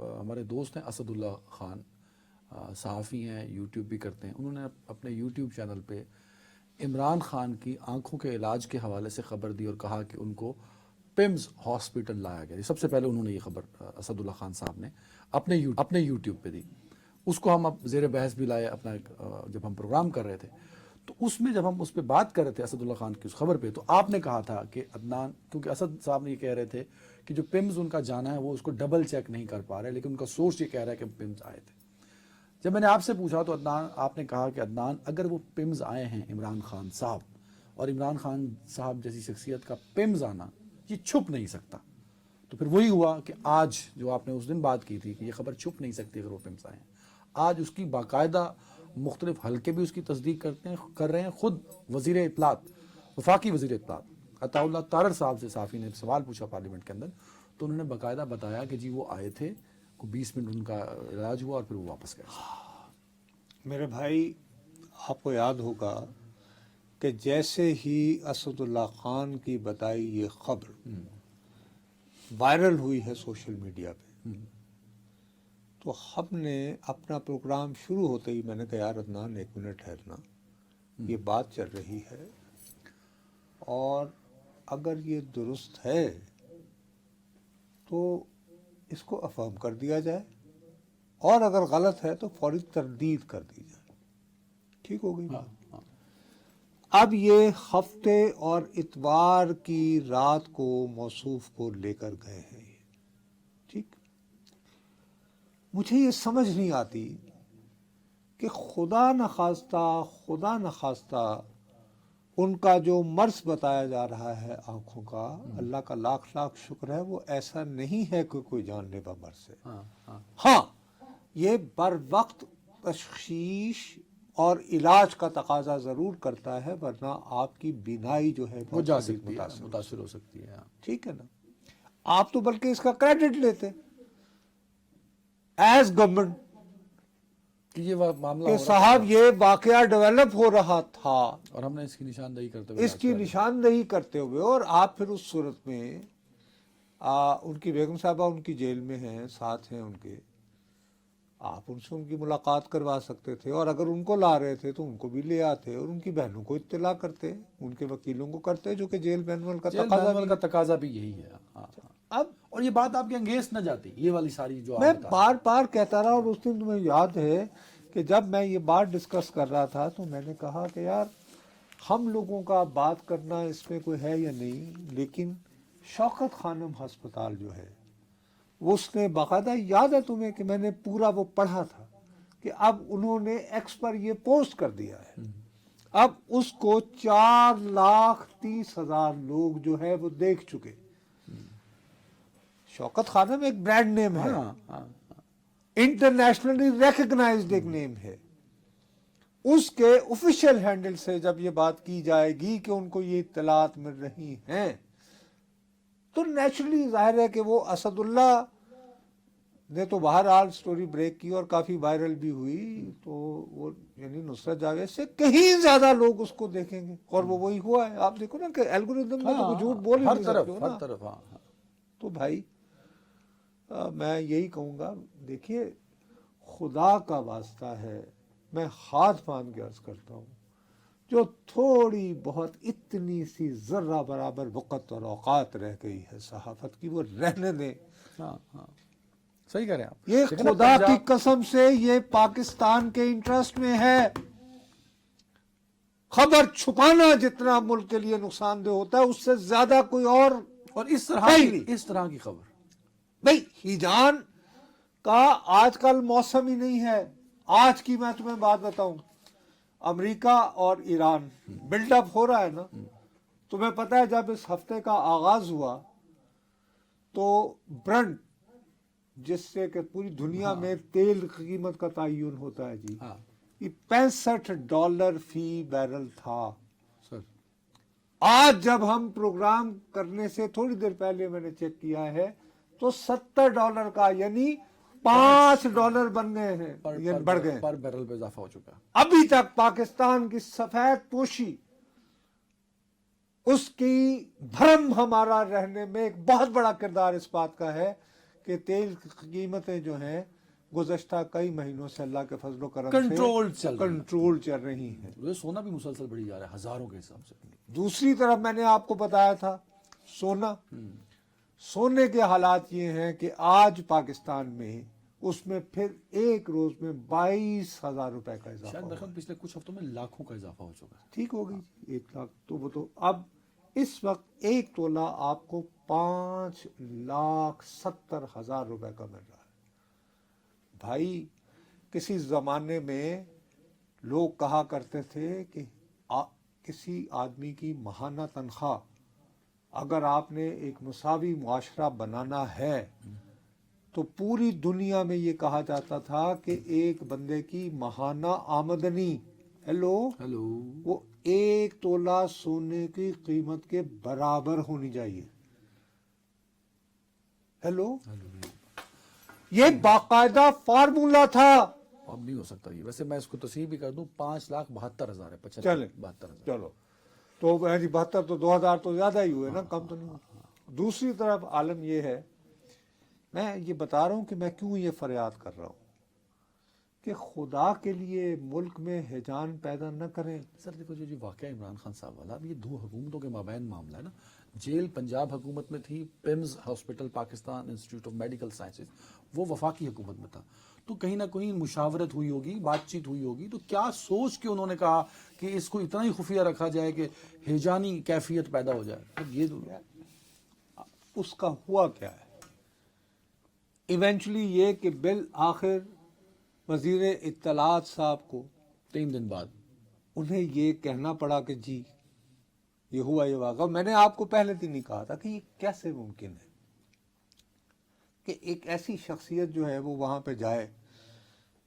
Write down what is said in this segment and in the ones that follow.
ہمارے دوست ہیں اسد اللہ خان، صحافی ہیں، یوٹیوب بھی کرتے ہیں، انہوں نے اپنے یوٹیوب چینل پہ عمران خان کی آنکھوں کے علاج کے حوالے سے خبر دی اور کہا کہ ان کو پمز ہاسپٹل لایا گیا۔ سب سے پہلے انہوں نے یہ خبر اسد اللہ خان صاحب نے اپنے یوٹیوب پہ دی۔ اس کو ہم اب زیر بحث بھی لائے اپنا جب ہم پروگرام کر رہے تھے، تو اس میں جب ہم اس پہ بات کر رہے تھے اسد اللہ خان کی اس خبر پہ، تو آپ نے کہا تھا کہ عدنان، کیونکہ اسد صاحب نے یہ کہہ رہے تھے کہ جو پمز ان کا جانا ہے وہ اس کو ڈبل چیک نہیں کر پا رہے، لیکن ان کا سورس یہ کہہ رہا ہے کہ پمز آئے تھے۔ جب میں نے آپ سے پوچھا تو عدنان آپ نے کہا کہ عدنان اگر وہ پمز آئے ہیں عمران خان صاحب، اور عمران خان صاحب جیسی شخصیت کا پمز آنا یہ چھپ نہیں سکتا، تو پھر وہی ہوا کہ آج جو آپ نے اس دن بات کی تھی کہ یہ خبر چھپ نہیں سکتی اگر وہ پمز آئے ہیں، آج اس کی باقاعدہ مختلف حلقے بھی اس کی تصدیق کر رہے ہیں۔ خود وزیر اطلاعات، وفاقی وزیر اطلاعات عطا اللہ تارڑ صاحب سے صحافی نے سوال پوچھا پارلیمنٹ کے اندر، تو انہوں نے باقاعدہ بتایا کہ جی وہ آئے تھے، 20 منٹ ان کا علاج ہوا اور پھر وہ واپس گئے۔ میرے بھائی، آپ کو یاد ہوگا کہ جیسے ہی اسد اللہ خان کی بتائی یہ خبر وائرل ہوئی ہے سوشل میڈیا پہ، تو ہم نے اپنا پروگرام شروع ہوتے ہی میں نے کہا یار عدنان 1 منٹ ٹھہرنا، یہ بات چل رہی ہے اور اگر یہ درست ہے تو اس کو افہم کر دیا جائے، اور اگر غلط ہے تو فوری تردید کر دی جائے۔ ٹھیک ہو گئی بات؟ اب یہ ہفتے اور اتوار کی رات کو موصوف کو لے کر گئے ہیں، ٹھیک؟ مجھے یہ سمجھ نہیں آتی کہ خدا نخواستہ ان کا جو مرض بتایا جا رہا ہے آنکھوں کا، اللہ کا لاکھ لاکھ شکر ہے وہ ایسا نہیں ہے کہ کوئی جان لیوا مرض ہے۔ ہاں، یہ بر وقت تشخیص اور علاج کا تقاضا ضرور کرتا ہے، ورنہ آپ کی بینائی جو ہے وہ جا سکتی ہے، متاثر ہو سکتی ہے۔ ٹھیک ہے نا؟ آپ تو بلکہ اس کا کریڈٹ لیتے ایز گورنمنٹ کہ یہ معاملہ کہ صاحب یہ واقعہ ڈیولپ ہو رہا تھا، اور ہم نے اس کی نشاندہی کرتے ہوئے اور آپ پھر اس صورت میں ان کی بیگم صاحبہ ان کی جیل میں ہیں، ساتھ ہیں ان کے، آپ ان سے ان کی ملاقات کروا سکتے تھے، اور اگر ان کو لا رہے تھے تو ان کو بھی لے آتے اور ان کی بہنوں کو اطلاع کرتے، ان کے وکیلوں کو کرتے، جو کہ جیل مینول کا تقاضا بھی یہی ہے۔ اب اور یہ بات آپ کے انگیز نہ جاتی، یہ والی ساری جو میں بار بار کہتا رہا، اور اس دن تمہیں یاد ہے کہ جب میں یہ بات ڈسکس کر رہا تھا تو میں نے کہا کہ یار ہم لوگوں کا بات کرنا اس میں کوئی ہے یا نہیں، لیکن شوکت خانم ہسپتال جو ہے اس نے باقاعدہ، یاد ہے تمہیں کہ میں نے پورا وہ پڑھا تھا کہ اب انہوں نے ایکس پر یہ پوسٹ کر دیا ہے، اب اس کو 4,30,000 لوگ جو ہے وہ دیکھ چکے۔ شوکت خانم ایک برانڈ نیم ہے، انٹرنیشنلی ریکگنائزڈ ایک نیم ہے، اس کے آفیشیل ہینڈل سے جب یہ بات کی جائے گی کہ ان کو یہ اطلاعات مل رہی ہیں، تو نیچرلی ظاہر ہے کہ وہ اسد اللہ نے تو بہرحال سٹوری بریک کی اور کافی وائرل بھی ہوئی، تو وہ یعنی نصرت جاوید سے کہیں زیادہ لوگ اس کو دیکھیں گے، اور وہ وہی ہوا ہے۔ آپ دیکھو نا کہ الگوریدم میں تو کوئی جھوٹ بول ہی نہیں سکتے ہو نا۔ تو بھائی میں یہی کہوں گا، دیکھیے خدا کا واسطہ ہے، میں ہاتھ باندھ کے عرض کرتا ہوں، جو تھوڑی بہت اتنی سی ذرہ برابر وقت اور اوقات رہ گئی ہے صحافت کی، وہ رہنے دیں۔ صحیح کہہ رہے ہیں آپ، یہ خدا کی قسم سے یہ پاکستان کے انٹرسٹ میں ہے۔ خبر چھپانا جتنا ملک کے لیے نقصان دہ ہوتا ہے اس سے زیادہ کوئی اور اس طرح کی خبر بھئی ہیجان کا آج کل موسم ہی نہیں ہے۔ آج کی میں تمہیں بات بتاؤں، امریکہ اور ایران بلڈ اپ ہو رہا ہے نا، تمہیں پتہ ہے جب اس ہفتے کا آغاز ہوا تو برنٹ، جس سے کہ پوری دنیا میں تیل کی قیمت کا تعین ہوتا ہے جی، یہ $65 فی بیرل تھا۔ آج جب ہم پروگرام کرنے سے تھوڑی دیر پہلے میں نے چیک کیا ہے تو $70 کا، یعنی $5 بن گئے ہیں، یعنی بڑھ گئے، پر بیرل پہ اضافہ ہو چکا۔ ابھی تک پاکستان کی سفید پوشی، اس کی بھرم ہمارا رہنے میں ایک بہت بڑا کردار اس بات کا ہے کہ تیل کی قیمتیں جو ہیں گزشتہ کئی مہینوں سے اللہ کے فضل و کرم سے کنٹرول چل رہی ہیں. سونا بھی مسلسل بڑھی جا رہا ہے ہزاروں کے حساب سے. دوسری طرف میں نے آپ کو بتایا تھا سونے کے حالات یہ ہیں کہ آج پاکستان میں اس میں پھر ایک روز میں 22,000 روپے کا اضافہ شاید ہوا. رقم پچھلے کچھ ہفتوں میں لاکھوں کا اضافہ ہو چکا ہے. ٹھیک ہوگی 1 لاکھ تو وہ تو اب اس وقت 1 تولہ آپ کو 5,70,000 روپے کا مل رہا ہے. بھائی کسی زمانے میں لوگ کہا کرتے تھے کہ کسی آدمی کی ماہانہ تنخواہ اگر آپ نے ایک مساوی معاشرہ بنانا ہے تو پوری دنیا میں یہ کہا جاتا تھا کہ ایک بندے کی ماہانہ آمدنی وہ 1 تولہ سونے کی قیمت کے برابر ہونی چاہیے. یہ باقاعدہ فارمولا تھا. اب نہیں ہو سکتا یہ. ویسے میں اس کو تصحیح بھی کر دوں 5,72,000 ہے. چلیں 72,000. چلو تو 72 تو 2,000 تو زیادہ ہی ہوئے نا, کم تو نہیں ہوئے. دوسری طرف عالم یہ ہے, میں یہ بتا رہا ہوں کہ میں کیوں یہ فریاد کر رہا ہوں کہ خدا کے لیے ملک میں ہیجان پیدا نہ کریں. سر دیکھو جو واقعہ عمران خان صاحب والا, اب یہ 2 حکومتوں کے مابین معاملہ ہے نا. جیل پنجاب حکومت میں تھی, PIMS Hospital Pakistan Institute of Medical Sciences وہ وفاقی حکومت میں تھا. تو کہیں نہ کہیں مشاورت ہوئی ہوگی, بات چیت ہوئی ہوگی. تو کیا سوچ کے انہوں نے کہا کہ اس کو اتنا ہی خفیہ رکھا جائے کہ ہیجانی کیفیت پیدا ہو جائے. یہ اس کا ہوا کیا ہے ایونچولی یہ کہ بالآخر وزیر اطلاعات صاحب کو 3 دن بعد انہیں یہ کہنا پڑا کہ جی یہ ہوا یہ واقعہ. میں نے آپ کو پہلے دن ہی کہا تھا کہ یہ کیسے ممکن ہے کہ ایک ایسی شخصیت جو ہے وہ وہاں پہ جائے.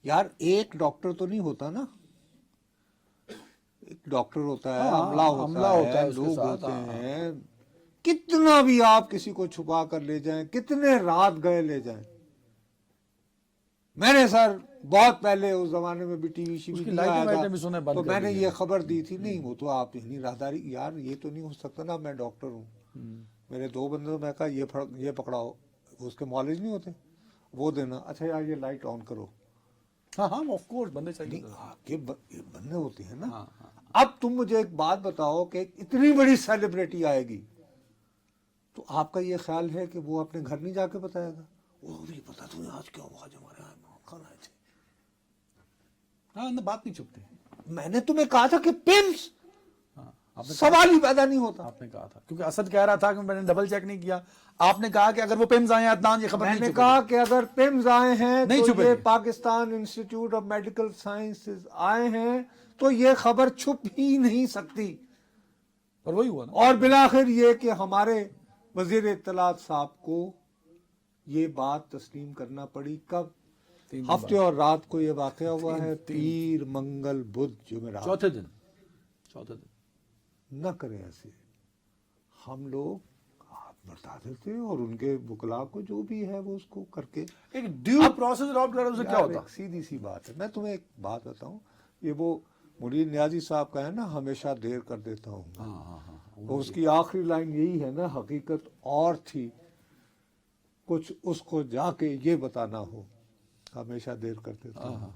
یار ایک ڈاکٹر تو نہیں ہوتا نا, ایک ڈاکٹر ہوتا ہے, عملہ ہوتا ہے, لوگ ہوتے ہیں. کتنا بھی آپ کسی کو چھپا کر لے جائیں, کتنے رات گئے لے جائیں. میں نے سر بہت پہلے اس زمانے میں بھی ٹی وی تو میں نے یہ خبر دی تھی. نہیں وہ تو آپ یعنی راہداری, یار یہ تو نہیں ہو سکتا نا, میں ڈاکٹر ہوں, میرے 2 بندوں میں کہا یہ پکڑاؤ, اس کے معالج نہیں ہوتے, وہ دینا. اچھا یار یہ لائٹ آن کرو. ہاں آف کورس بندے چاہیے, بندے ہوتے ہیں نا. اب تم مجھے ایک بات بتاؤ کہ اتنی بڑی سیلیبریٹی آئے گی تو آپ کا یہ خیال ہے کہ وہ اپنے گھر نہیں جا کے بتائے گا؟ وہ نہیں پتا تمہیں آج کیا ہوا, آج ہمارے یہاں کھانا ہے. ہاں بات نہیں چھپتے. میں نے تمہیں کہا تھا کہ پمس سوال ہی پیدا نہیں ہوتا. آپ نے کہا تھا کیونکہ اسد کہہ رہا تھا کہ میں نے ڈبل چیک نہیں کیا. آپ نے کہا کہ اگر وہ پمز آئے ہیں عدنان یہ خبر نہیں میں نے کہا کہ اگر پمز آئے ہیں تو یہ Pakistan Institute of Medical sciences آئے ہیں تو یہ خبر چھپ ہی نہیں سکتی. اور وہی ہوا نا. اور بالآخر یہ کہ ہمارے وزیر اطلاعات صاحب کو یہ بات تسلیم کرنا پڑی. کب؟ ہفتے اور رات کو یہ واقعہ ہوا ہے, پیر منگل بدھ جمعرات, چوتھے دن. نہ کریں ایسے. ہم لوگ بتا دیتے اور ان کے وکلاء کو جو بھی ہے وہ اس کو کر کے ایک ڈیو پروسیس اڈاپٹ کرنے سے کیا ہوتا. سیدھی سی بات ہے. میں تمہیں ایک بات بتاؤں, یہ وہ منیر نیازی صاحب کا ہے نا, ہمیشہ دیر کر دیتا ہوں. اس کی آخری لائن یہی ہے نا, حقیقت اور تھی کچھ اس کو جا کے یہ بتانا ہو, ہمیشہ دیر کر دیتا ہوں.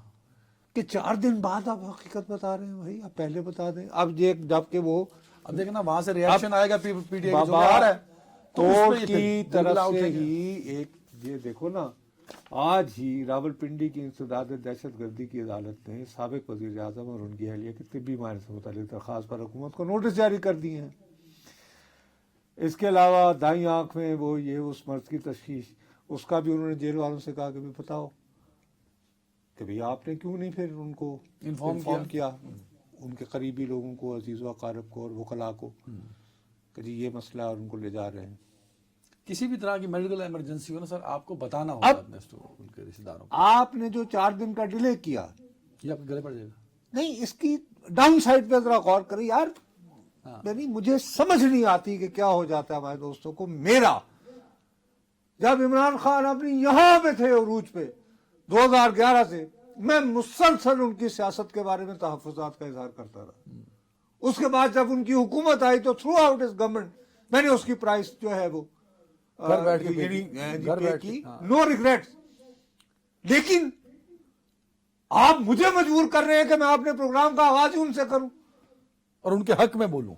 کہ 4 دن بعد آپ حقیقت بتا رہے ہیں. بھائی آپ پہلے بتا دیں. اب یہ جب کہ وہ اب دیکھنا وہاں سے ریاکشن آئے گا پی ٹی آئی کی طرف سے ہی. ایک یہ دیکھو نا, آج ہی راولپنڈی کی انسداد دہشت گردی کی عدالت نے سابق وزیر اعظم اور ان کی اہلیہ کی طبی معائنے سے متعلق درخواست پر حکومت کو نوٹس جاری کر دیے ہیں. اس کے علاوہ دائیں آنکھ میں وہ یہ اس مرض کی تشخیص, اس کا بھی انہوں نے جیل والوں سے کہا کہ بھی بتاؤ کہ بھئی آپ نے کیوں نہیں پھر ان کو انفارم کیا, ان کے قریبی لوگوں کو, عزیز و اقارب کو اور وکلاء کو, کہ جی یہ مسئلہ اور ان کو لے جا رہے ہیں. کسی بھی طرح کی میڈیکل ایمرجنسی ہو نا سر, آپ کو بتانا ہوگا ان کے رشتہ داروں کو. آپ نے جو 4 دن کا ڈیلے کیا یہ آپ کے گلے پڑ جائے گا. نہیں, اس کی ڈاؤن سائڈ پہ ذرا غور کریں یار. یعنی مجھے سمجھ نہیں آتی کہ کیا ہو جاتا ہے ہمارے دوستوں کو. میرا جب عمران خان اپنی یہاں پہ تھے عروج پہ 2011 سے, میں مسلسل ان کی سیاست کے بارے میں تحفظات کا اظہار کرتا رہا. اس کے بعد جب ان کی حکومت آئی تو تھرو آؤٹ اس گورنمنٹ میں نے اس کی پرائس جو ہے وہ گھر بیٹھ کے یعنی پے کی، نو ریگریٹس. لیکن آپ مجھے مجبور کر رہے ہیں کہ میں اپنے پروگرام کا آغاز ہی ان سے کروں. اور ان کے حق میں بولوں.